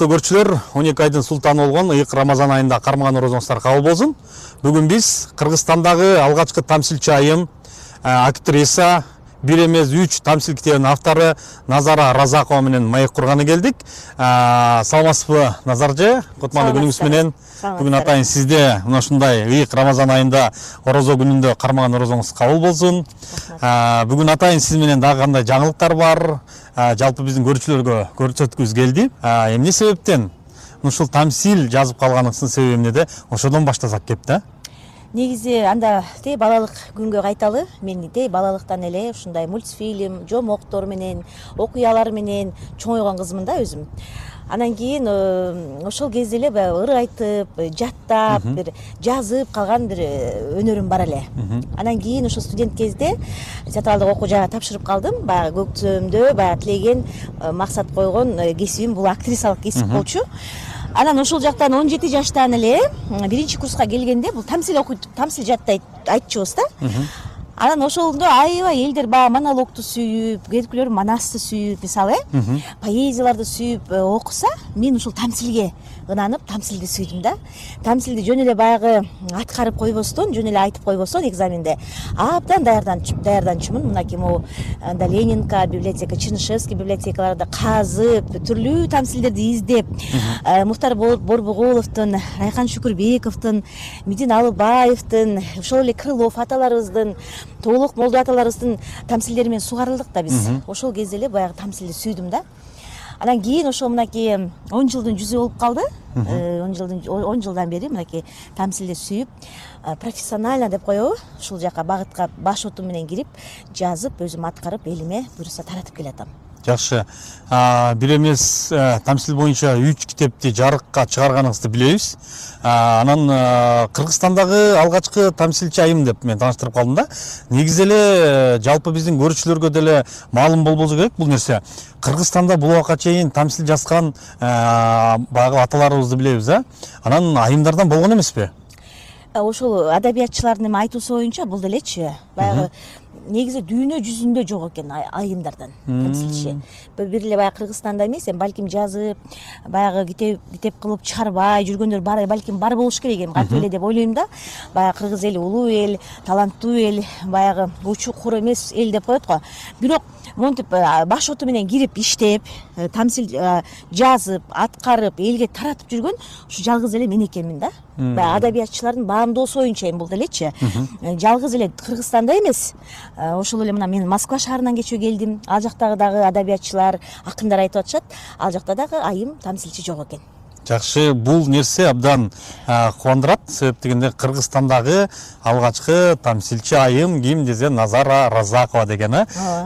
Урматтуу көрчүлөр, 12 айдын султаны болгон ыйык Рамазан айында кармаган орозоңуздар кабыл болсун. Бүгүн биз Кыргызстандагы алгачкы тамсилчи айым, актриса, бир эмес 3 тамсил китебинин автору Назара Разакова менен маек курганы келдик. Саламатсызбы, Назаржы? Кутмандуу күнүңүз менен. Бүгүн атайын сизде мына ушундай ыйык Рамазан айында орозо күнүндө кармаган орозоңуз кабыл болсун. Бүгүн атайын сиз менен дагы кандай жаңылыктар бар? Жалпы биздин көрүүчүлөргө көрсөткүбүз келди. Эмне себептен ушул тамсил жазып калганыңыздын себеби эмнеде? Ошодон баштасак кеп да. Негизи анда балалык күнгө кайталы. Мен балалыктан эле ушундай мультфильм, жомоктор менен, окуялар менен чоңойгон кызмын да өзүм. Анан кийин ошол кезде эле ыр айтып, жаттап, бир жазып калган бир өнөрүм бар эле. Анан кийин ошо студент кезде театралдык окуу жайга тапшырып калдым. Баягы көктөмдө тилеген, максат койгон кесибим бул актрисалык кесип болчу. Анан ошол жактан 17 жаштан эле биринчи курска келгенде бул тамсил окуйт, тамсил жатты айтчубуз да. Анан ошондо аябай элдер монологду сүйүп, кээдикилер манасты сүйүп, мисалы, поэзияларды сүйүп окуса, мен ушул тамсилге ынанып, тамсилди сүйдүм да. Тамсилди жөн эле баягы аткарып койбостон, жөн эле айтып койбостон экзаменде абдан даярданчумун. Мынакей могу Ленинка библиотека, Чернышевский библиотекаларда казып, түрлүү тамсилдерди издеп, Мухтар Борбугуловдун, Райхан Шүкүрбековдун, Медин Алыбаевдин, ошол эле Крылов аталарыбыздын, Тоолук Молду аталарыбыздын тамсилдери менен сугарылдык да биз. Ошол кезде эле баягы тамсилди сүйдүм да. Анан кийин ошол мынакей 10 жылдын жүзү болуп калды. 10 жылдан бери мынакей тамсилди сүйүп, профессионально деп коебу, ушул жака багытка баш отум менен кирип, жазып, өзүм аткарып, элиме буюрса таратып келатам. Жакшы. Бир эмес тамсил боюнча 3 китепти жарыкка чыгарганыңызды билебиз. Анан Кыргызстандагы алгачкы тамсилчи айым деп мен тааныштырып калдым да. Негизи эле жалпы биздин көрүүчүлөргө деле маалым болбосо керек бул нерсе. Кыргызстанда бул убакка чейин тамсил жазган баягы аталарыбызды билебиз, Анан айымдардан болгон эмеспи? Ошол адабиятчылардын айтуусу боюнча бул делечи баягы негизи дүйнө жүзүндө жок экен айымдардан тамсилчи. Бир эле баягы Кыргызстанда эмес, балким жазып, баягы китеп кылып чыгарбай жүргөндөр балким бар болуш керек эми, кантип эле деп ойлойм да. Баягы кыргыз эли улуу эл, таланттуу эл, баягы учук эмес эл деп коет го. Бирок монтип баш оту менен кирип иштеп, тамсил жазып, аткарып, элге таратып жүргөн ушу жалгыз эле мен экенмин да. Баягы адабиятчылардын баамдоосу боюнча эми бул делечи. Жалгыз эле Кыргызстанда эмес. Ошол эле мына мен Москва шаарынан кечөө келдим. Ал жактагы дагы адабиятчылар, акындар айтып атышат, ал жакта дагы айым тамсилчи жок экен. Жакшы, бул нерсе абдан кубандырат. Себеп дегенде Кыргызстандагы алгачкы тамсилчи айым ким десе Назара Разакова деген,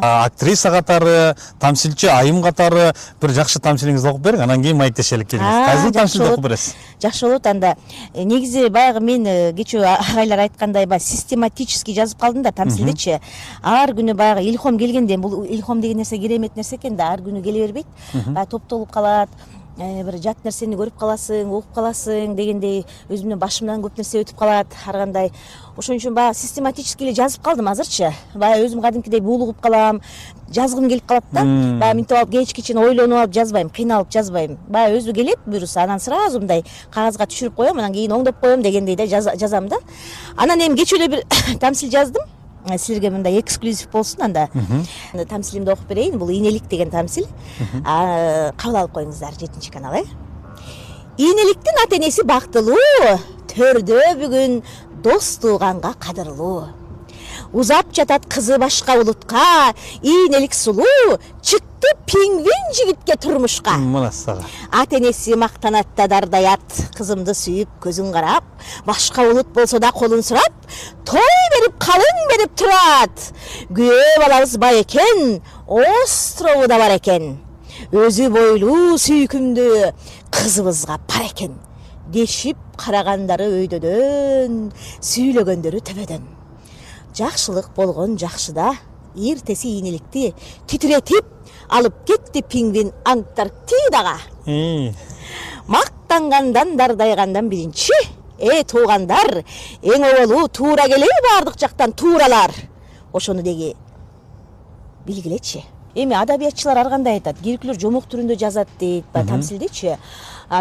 актриса катары, тамсилчи айым катары бир жакшы тамсилиңизди окуп бериң, анан кийин маектешелик келебиз. Кайсы тамсилди окуп бересиз? Жакшы болот анда. Негизи баягы мен кечөө агайлар айткандай систематически жазып калдым да тамсилдичи. Ар күнү баягы илхом келгенде, бул илхом деген нерсе керемет нерсе экен да, ар күнү келе бербейт. Топтолуп калат. Бир жат нерсени көрүп каласың, окуп каласың дегендей өзүмдүн башымдан көп нерсе өтүп калат ар кандай. Ошон үчүн баягы систематически эле жазып калдым азырчы. Баягы өзүм кадимкидей булугуп калам, жазгым келип калат да. Баягы минтип алып кечкичин ойлонуп алып жазбайм, кыйналып жазбайм. Баягы өзү келет буюрса, анан сразу мындай кагазга түшүрүп коем, анан кийин оңдоп коем дегендей да жазам да. Анан эми кечөө эле бир тамсил жаздым. Силерге мындай эксклюзив болсун анда. Тамсилимди окуп берейин. Бул Ийнелик деген тамсил. Кабыл алып коюңуздар, 7 канал. Ийнеликтин ата энеси бактылуу, төрдө бүгүн дос тууганга кадырлуу. Узап жатат кызы башка улутка, Ийнелик сулуу, чыкты пингвин жигитке турмушка. Ата энеси мактанат да дардаят, кызымды сүйүп көзүн карап, башка улут болсо да колун сурап, той берип калың берип турат. Күйөө балабыз бай экен, острову да бар экен. Өзү бойлуу сүйкүмдүү кызыбызга пар экен. Дешип карагандары өйдөдөн, сүйлөгөндөрү төбөдөн. Жакшылык болгон жакшыда, эртеси Ийнеликти титиретип алып кетти пингвин Антарктидага. Мактангандан дардайгандан биринчи, туугандар, эң оболу туура келеби бардык жактан тууралар. Ошону деги билгилечи. эми адабиятчылар ар кандай айтат, керектүүлөр жомок түрүндө жазат дейт, баягы тамсилдичи.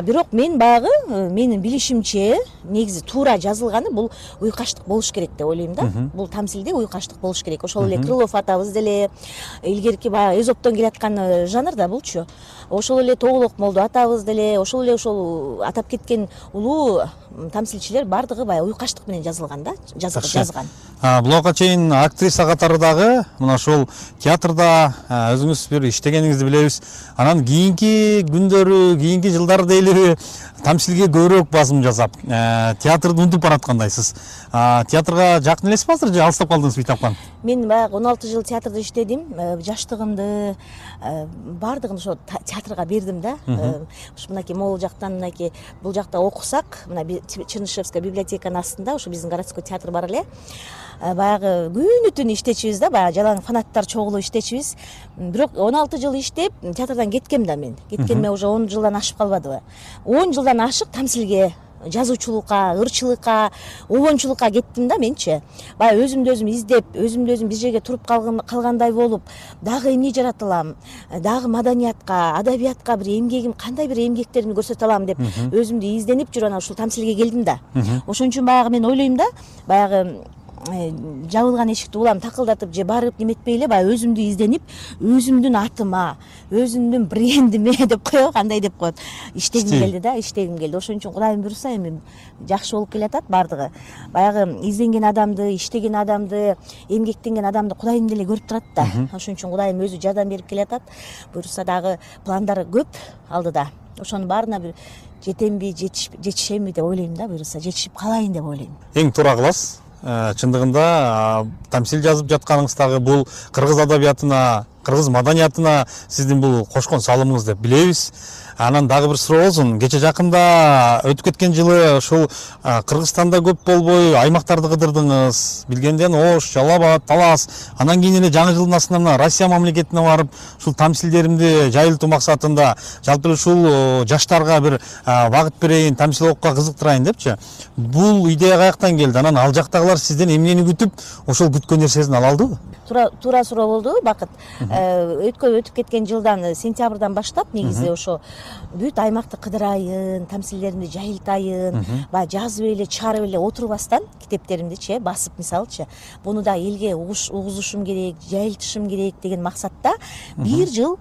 Бирок мен баягы менин билишимче негизи туура жазылганы бул уйкаштык болуш керек деп ойлойм да. Бул тамсилде уйкаштык болуш керек. Ошол эле Крылов атабыз деле илгерки баягы Эзоптон келаткан жанр да булчу. Ошол эле Тоголок Молду атабыз деле ошол эле ошол атап кеткен улуу тамсилчилер бардыгы баягы уйкаштык менен жазылган да, жазган. Буга чейин актриса катары дагы мына ошол театрда өзүңүз бир иштегениңизди билебиз. Анан кийинки күндөрү, кийинки жылдары дейлиби тамсилге көбүрөөк басым жасап, театрды унутуп бараткандайсыз. Театрга жакын элесиз азыр же алыстап калдыңыз бейтапкан? Мен баягы 16 жыл театрда иштедим. Жаштыгымды бардыгын ошо театрга бердим да. Мынакей могул жактан мынакей бул жакта окусак, мына Чернышевская библиотеканын астында ошо биздин городской театр бар эле. Баягы күнү түн иштечүбүз да, баягы жалаң фанаттар чогулуп иштечүбүз. Бирок 16 жыл иштеп театрдан кеткем да мен. Кеткениме уже 10 жылдан ашып калбадыбы. 10 жылдан ашык тамсилге, жазуучулукка, ырчылыкка, обончулукка кеттим да менчи. Баягы өзүмдү өзүм издеп, өзүмдү өзүм бир жерге туруп калгандай болуп, дагы эмне жарата алам, дагы маданиятка, адабиятка бир эмгегим, кандай бир эмгектеримди көрсөтө алам деп өзүмдү изденип жүрүп анан ушул тамсилге келдим да. Ошон үчүн баягы мен ойлойм да, баягы жабылган эшикти улам такылдатып же барып неметпей эле баягы өзүмдү изденип, өзүмдүн атыма, өзүмдүн брендиме деп коебу, кандай деп коет, иштегим келди да, иштегим келди. Ошон үчүн Кудайым буйруса эми жакшы болуп келатат бардыгы. Баягы изденген адамды, иштеген адамды, эмгектенген адамды Кудайым деле көрүп турат да. Ошон үчүн Кудайым өзү жардам берип келатат. Буйруса дагы пландары көп алдыда. Ошонун баарына бир жетемби, жетишемби деп ойлойм да, буйруса жетишип калайын деп ойлойм. Эң туура кыласыз. Чындыгында тамсил жазып жатканыңыз дагы бул кыргыз адабиятына, кыргыз маданиятына сиздин бул кошкон салымыңыз деп билебиз. Анан дагы бир суроо болсун. Кече жакында өтүп кеткен жылы ушул Кыргызстанда көп болбой аймактарды кыдырдыңыз. Билгенден Ош, Жалал Абад, Талас. Анан кийин эле жаңы жылдын астына Россия мамлекетине барып, ушул тамсилдеримди жайылтуу максатында жалпы ушул жаштарга бир багыт берейин, тамсил окууга кызыктырайын депчи. Бул идея каяктан келди? Анан ал жактагылар сизден эмнени күтүп, ошол күткөн нерсесин ала алдыбы? Туура суроо болду, Бакыт. Өтүп кеткен жылдан сентябрдан баштап негизи ошо бүт аймакты кыдырайын, тамсилдеримди жайылтайын, баягы жазып эле, чыгарып эле отурбастан китептеримдичи басып мисалчы, буну да элге угузушум керек, жайылтышым керек деген максатта бир жыл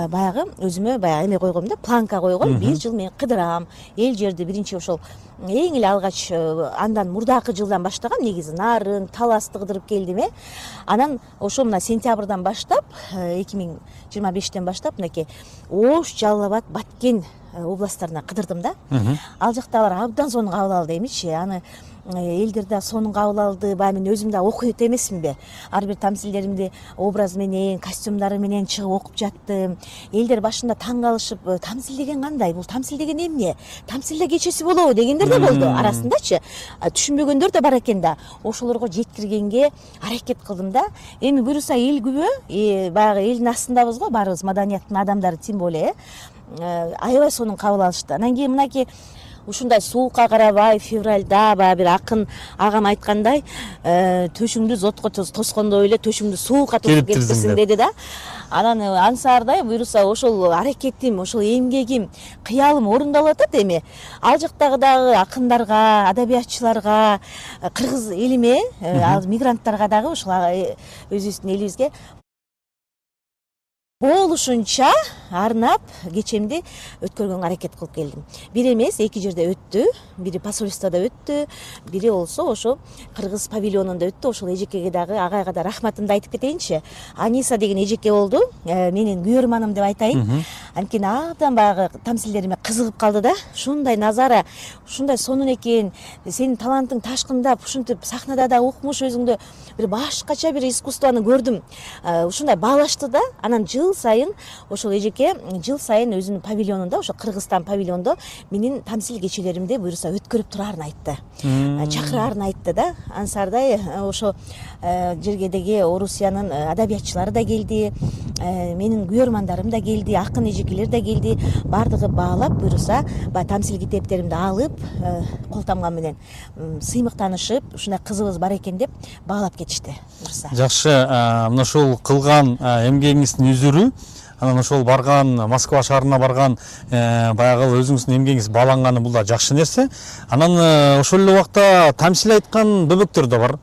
баягы өзүмө баягы эме койгом да, планка койгом. Бир жыл мен кыдырам, эл жерди биринчи ошол эң эле алгач андан мурдакы жылдан баштагам, негизи Нарын, Таласты кыдырып келдим. Анан ошо мына сентябрдан баштап 2025тен баштап мынакей Ош, Жалал Абад, Баткен областтарына кыдырдым да. Ал жактагылар абдан сонун кабыл алды эмичи. Аны элдер да сонун кабыл алды. Баягы мен өзүм да окуйт эмесминби? Ар бир тамсилдеримди образ менен, костюмдары менен чыгып окуп жаттым. Элдер башында таң калышып, тамсил деген кандай? Бул тамсил деген эмне? Тамсилде кечеси болобу дегендер да болду арасындачы. Түшүнбөгөндөр да бар экен да. Ошолорго жеткиргенге аракет кылдым да. Эми буюрса эл күбө, баягы элдин астындабыз го, баарыбыз маданияттын адамдары, тем более аябай сонун кабыл алышты. Анан кийин мынакей ушундай суукка карабай, февралда баягы бир акын агам айткандай, төшүңдү зотко тоскондой эле төшүңдү суукка тосуп келиптирсиң деди да. Анан ансаардай буюрса ошол аракетим, ошол эмгегим, кыялым орундалып атат эми. Ал жактагы дагы акындарга, адабиятчыларга, кыргыз элиме, мигранттарга дагы ушул өзүбүздүн элибизге болушунча арнап кечемди өткөргөнгө аракет кылып келдим. Бир эмес, эки жерде өттү. Бири посольствода өттү, бири болсо ошо кыргыз павильонунда өттү. Ошол эжекеге дагы, агайга да рахматымды айтып кетейинчи. Аниса деген эжеке болду. Менин күйөрманым деп айтайын. Анткени абдан баягы тамсилдериме кызыгып калды да. Ушундай назара, ушундай сонун экен, сенин талантың ташкындап, ушинтип сахнада да укмуш өзүңдө бир башкача бир искусствону көрдүм. Ушундай баалашты да. Анан жыл сайын ошол эжеке жыл сайын өзүнүн павильонунда, ошо Кыргызстан павильонунда менин тамсил кечелеримди буюрса өткөрүп турарын айтты. Чакырарын айтты да. Ансардай ошо жергедеги Орусиянын адабиятчылары да келди, менин күйөрмандарым да келди, акын эжекелер да келди. Бардыгы баалап буюрса баягы тамсил китептеримди алып, кол тамгам менен сыймыктанышып, ушундай кызыбыз бар экен деп баалап кетишти. Жакшы, мына ушул кылган эмгегиңиздин үзүрү өздөрү анан ошол барган Москва шаарына барган баягы өзүңүздүн эмгегиңиз бааланганы бул да жакшы нерсе. Анан ошол эле убакта тамсил айткан бөбөктөр да бар.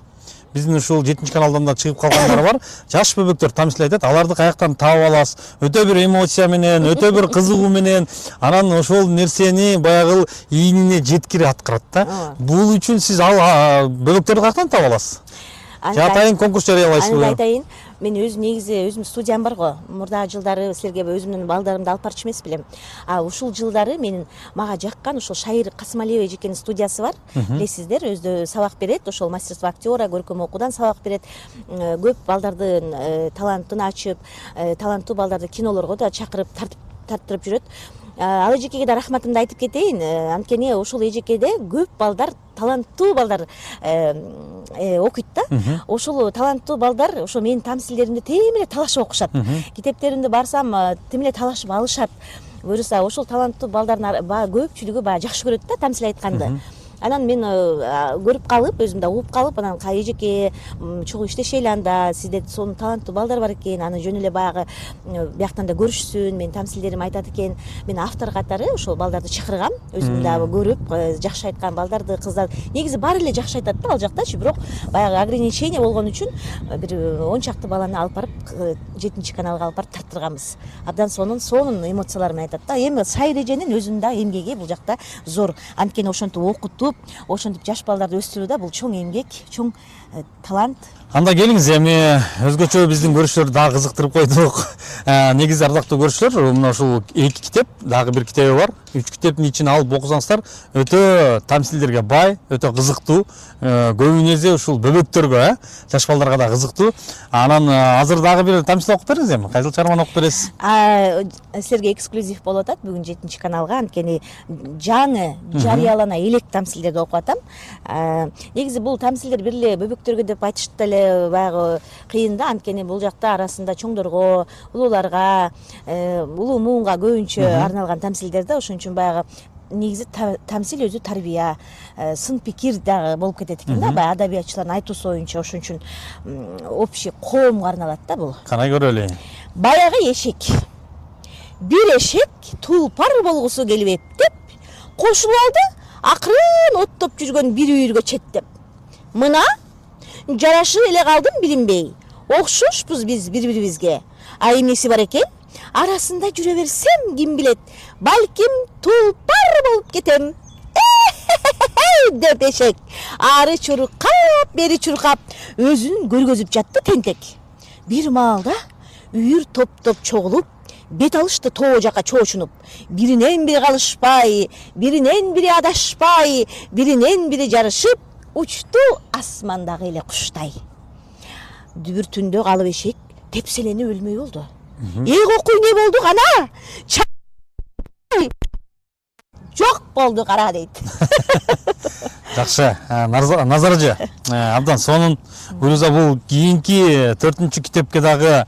Биздин ушул 7 каналдан да чыгып калгандар бар. Жаш бөбөктөр тамсил айтат. Аларды каяктан таап аласыз? Өтө бир эмоция менен, өтө бир кызыгуу менен, анан ошол нерсени баягы ийнине жеткирип аткарат да. Бул үчүн сиз ал бөбөктөрдү каяктан таап аласыз? Же атайын конкурс жарыялайсызбы? Айтайын, мен негизи студиям бар го. Мурдагы жылдары силерге өзүмдүн балдарымды алып барчу эмес белем. Ушул жылдары менин мага жаккан ушул Шайыр Касымалиева эжекенин студиясы бар. Билесиздер, өзү сабак берет, ошол мастерство актера, көркөм окуудан сабак берет. Көп балдардын талантын ачып, таланттуу балдарды кинолорго да чакырып тарттырып жүрөт. Ал эжекеге да рахматымды айтып кетейин. Анткени ошол эжекеде көп балдар, таланттуу балдар окуйт да. Ошол таланттуу балдар ошо менин тамсилдеримди тем эле талашып окушат. Китептеримди барсам тем эле талашып алышат. Буюрса ошол таланттуу балдардын көпчүлүгү баягы жакшы көрөт да тамсил айтканды. Анан мен көрүп калып, өзүм да угуп калып, анан эжеке чогуу иштешели анда, сизде сонун таланттуу балдар бар экен, аны жөн эле баягы бияктан да көрүшсүн, менин тамсилдерим айтат экен. Мен автор катары ошол балдарды чакыргам, өзүм да көрүп, жакшы айткан балдарды, кыздарды. Негизи баары эле жакшы айтат да ал жактачы, бирок баягы ограничение болгон үчүн бир 10 чакты баланы алып барып 7 каналга алып барып тарттырганбыз. Абдан сонун эмоциялар менен айтат да. Эми Сайыр эженин өзүнүн да эмгеги бул жакта зор. Анткени ошентип окутуп, ошентип жаш балдарды өстүрүү да бул чоң эмгек, чоң талант. Анда келиңиз, эми өзгөчө биздин көрүүчүлөрдү дагы кызыктырып койдук. Негизи ардактуу көрүүчүлөр, мына ушул 2 китеп, дагы бир китеби бар. 3 китептин ичине алып окусаңыздар, өтө тамсилдерге бай, өтө кызыктуу. Көбүнесе ушул бөбөктөргө, жаш балдарга да кызыктуу. Анан азыр дагы бир тамсил окуп бериңиз эми. Кайсыл чыгарманы окуп бересиз? Силерге эксклюзив болуп атат бүгүн 7 каналга, анткени жаңы жарыялана элек тамсилдерди окуп атам. Негизи бул тамсилдер бир эле бөбөктөргө деп айтышты эле баягы кыйын да, анткени бул жакта арасында чоңдорго, улууларга, улуу муунга көбүнчө арналган тамсилдер да. Ошон үчүн баягы негизи тамсил өзү тарбия, сын пикир дагы болуп кетет экен да, баягы адабиятчылардын айтуусу боюнча. Ошон үчүн общий коомго арналат да бул. Канай көрөлү. Баягы эшек. Бир эшек тулпар болгусу келип эптеп, кошулуп алды, акырын оттоп жүргөн бир үйүргө четтеп. Мына жарашып эле калдым билинбей. Окшошпуз биз бири-бирибизге. А эмнеси бар экен? Арасында жүрө берсем, ким билет, балким тулпар болуп кетем. Деп эшек ары чуркап, бери чуркап, өзүн көргөзүп жатты тентек. Бир маалда үйүр топ-топ чогулуп, бет алышты тоо жака чоочунуп. Биринен бири калышпай, биринен бири адашпай, биринен бири жарышып, учту асмандагы эле куштай. Дүбүр түндө калып эшек тепселенип өлмөй болду. Кокуй не болду кана? Жок болду кара дейт. Жакшы, Назаржы, абдан сонун. Буюрса бул кийинки 4-китепке дагы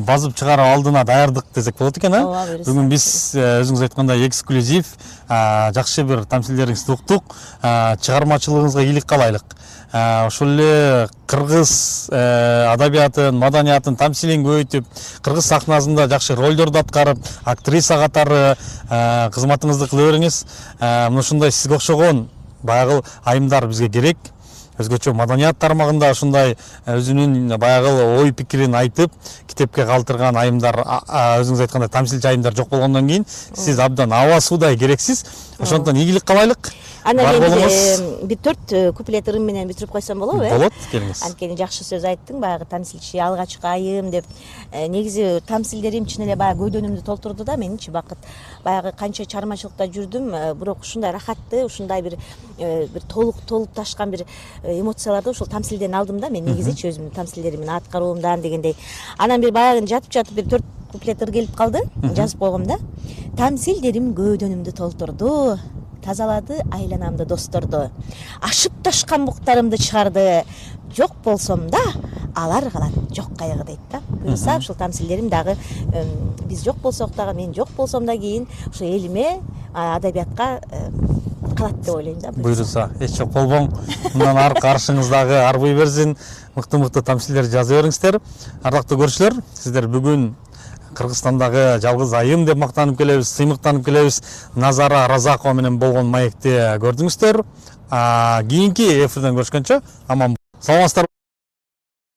базып чыгаруу алдына даярдык десек болот экен, а? Бүгүн биз өзүңүз айткандай эксклюзив, жакшы бир тамсилдериңизди уктук, чыгармачылыгыңызга ийгилик каалайлык. Ошол эле кыргыз адабиятын, маданиятын, тамсилин көбөйтүп, кыргыз сахнасында жакшы ролдорду аткарып, актриса катары кызматыңызды кыла бериңиз. Мына ушундай сизге окшогон баягы айымдар бизге керек. Өзгөчө маданият тармагында ушундай өзүнүн баягы ой пикирин айтып, китепке калтырган айымдар, өзүңүз айткандай тамсилчи айымдар жок болгондон кийин сиз абдан аба суудай керексиз. Ошондон ийгилик каалайлык. Ана мен бир 4 куплет ырым менен бүтүрүп койсом болобу? Болот, келиңиз. Анткени жакшы сөз айттың, баягы тамсилчи, алгачкы айым деп. Негизи тамсилдерим чын эле баягы көйдөнүмдү толтурду да, менинчи бакыт. Баягы канча чыгармачылыкта жүрдүм, бирок ушундай рахатты, ушундай бир толуп ташкан бир эмоцияларды ушул тамсилден алдым да, мен негизичи өзүмдүн тамсилдеримдин аткаруумдан дегендей. Анан бир баягы жатып бир 4 куплет ыр келип калды, жазып койгом да. Тамсилдерим көйдөнүмдү толтурду, тазалады айланамды досторду, ашып ташкан буктарымды чыгарды, жок болсом да алар калат жок кайгы дейт да. Буюрса ушул тамсилдерим дагы биз жок болсок дагы, мен жок болсом да кийин ушу элиме, адабиятка калат деп ойлойм да. Буюрса эч жок болбоң, мындан аркы аршыңыздагы арбый берсин, мыкты тамсилдер жаза бериңиздер. Ардактуу көрүүчүлөр, сиздер бүгүн Кыргызстандагы жалгыз айым деп мактанып келебиз, сыймыктанып келебиз. Назара Разакова менен болгон маекти көрдүңүздөр. Кийинки эфирден көрүшкөнчө аман. Саламатсыздарбы?